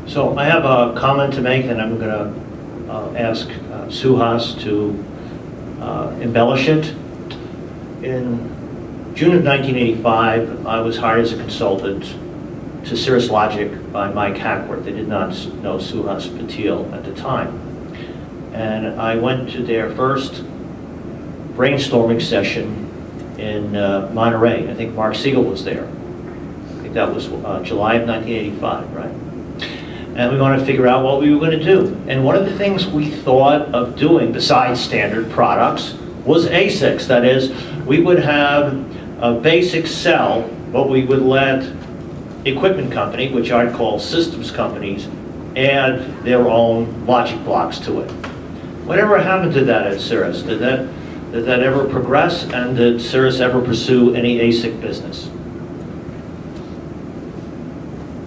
So I have a comment to make, and I'm going to ask Suhas to embellish it. In June of 1985, I was hired as a consultant to Cirrus Logic by Mike Hackworth. They did not know Suhas Patil at the time. And I went to their first brainstorming session in Monterey. I think Mark Siegel was there. I think that was July of 1985, right? And we wanted to figure out what we were going to do. And one of the things we thought of doing, besides standard products, was ASICs. That is, we would have a basic cell, but we would let equipment company, which I'd call systems companies, add their own logic blocks to it. Whatever happened to that at Cirrus? Did that ever progress, and did Cirrus ever pursue any ASIC business?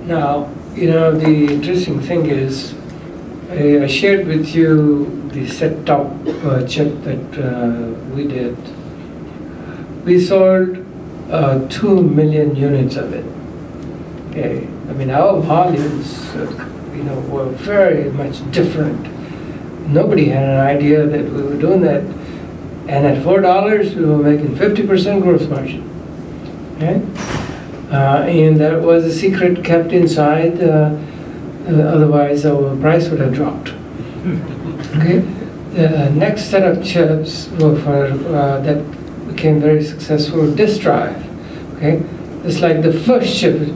Now, you know, the interesting thing is, I shared with you the set-top chip that we did. We sold 2 million units of it. Okay, I mean, our volumes, you know, were very much different. Nobody had an idea that we were doing that. And at $4, we were making 50% gross margin. Okay? And that was a secret kept inside, otherwise our price would have dropped. Okay? The next set of chips were for, that became very successful, disk drive. Okay? It's like the first chip,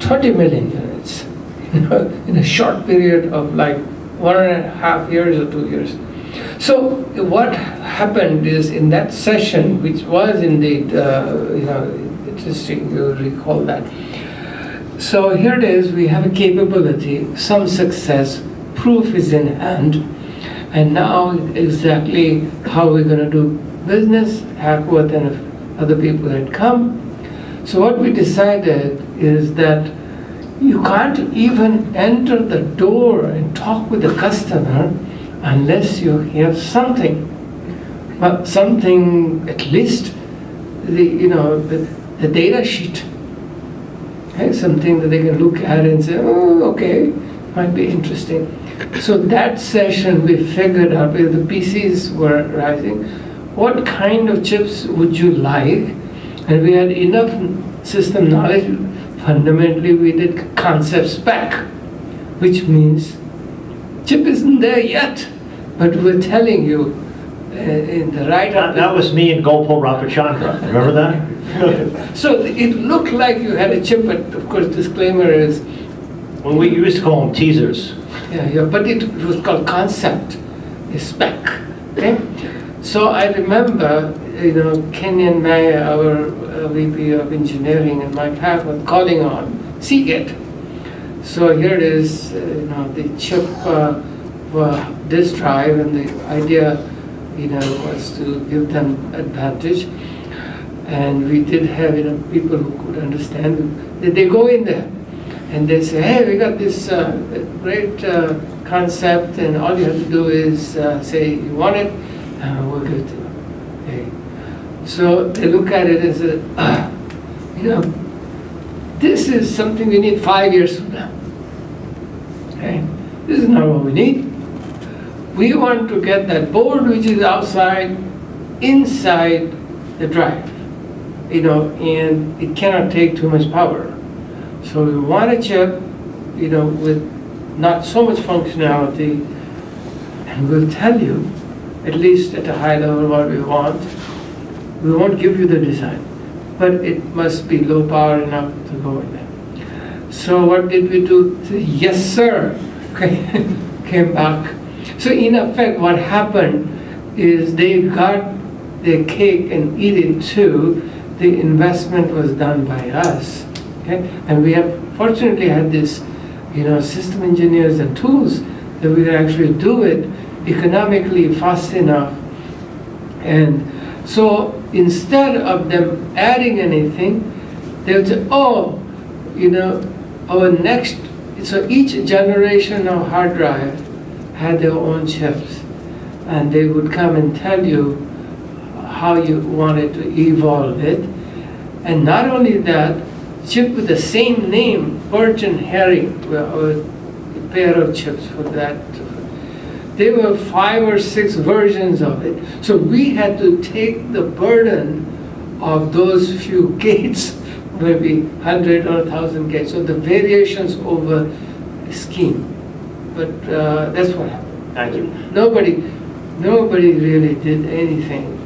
20 million units, you know, in a short period of like 1.5 years or 2 years. So what happened is, in that session, which was indeed, you know, interesting, you recall that. So here it is, we have a capability, some success, proof is in hand, and now exactly how we're going to do business, Hackworth and other people had come. So what we decided is that you can't even enter the door and talk with the customer unless you have something, but something, at least the, you know, the data sheet, okay? Something that they can look at and say, oh, okay, might be interesting. So that session we figured out, where the PCs were rising, what kind of chips would you like? And we had enough system knowledge. Fundamentally, we did concept spec, which means chip isn't there yet, but we're telling you in the right. That was me and Gopal Ramachandra. Remember that? So it looked like you had a chip, but of course, disclaimer is. Well, we used to call them teasers. Yeah, but it was called concept, a spec. Okay. So I remember, you know, Kenyon May, our VP of engineering, and Mike Hackworth calling on Seagate. So here it is, you know, the chip disk drive, and the idea, you know, was to give them advantage. And we did have, you know, people who could understand. They go in there and they say, hey, we got this great concept, and all you have to do is say you want it, we'll give it to you. Okay. So they look at it and say, you know, this is something we need 5 years from now. Okay? This is not what we need. We want to get that board which is outside, inside the drive, you know, and it cannot take too much power. So we want a chip, you know, with not so much functionality, and we'll tell you, at least at a high level, what we want. We won't give you the design, but it must be low power enough to go in there. So what did we do? Yes, sir. Okay, came back. So in effect, what happened is they got their cake and eat it too. The investment was done by us. Okay, and we have fortunately had this, you know, system engineers and tools that we can actually do it economically fast enough. And so instead of them adding anything, they would say, oh, you know, our next, so each generation of hard drive had their own chips, and they would come and tell you how you wanted to evolve it. And not only that, chip with the same name, Birch and Herring, were our pair of chips for that. There were 5 or 6 versions of it. So we had to take the burden of those few gates, maybe 100 or 1,000 gates. So the variations over the scheme. But that's what happened. Thank you. Nobody really did anything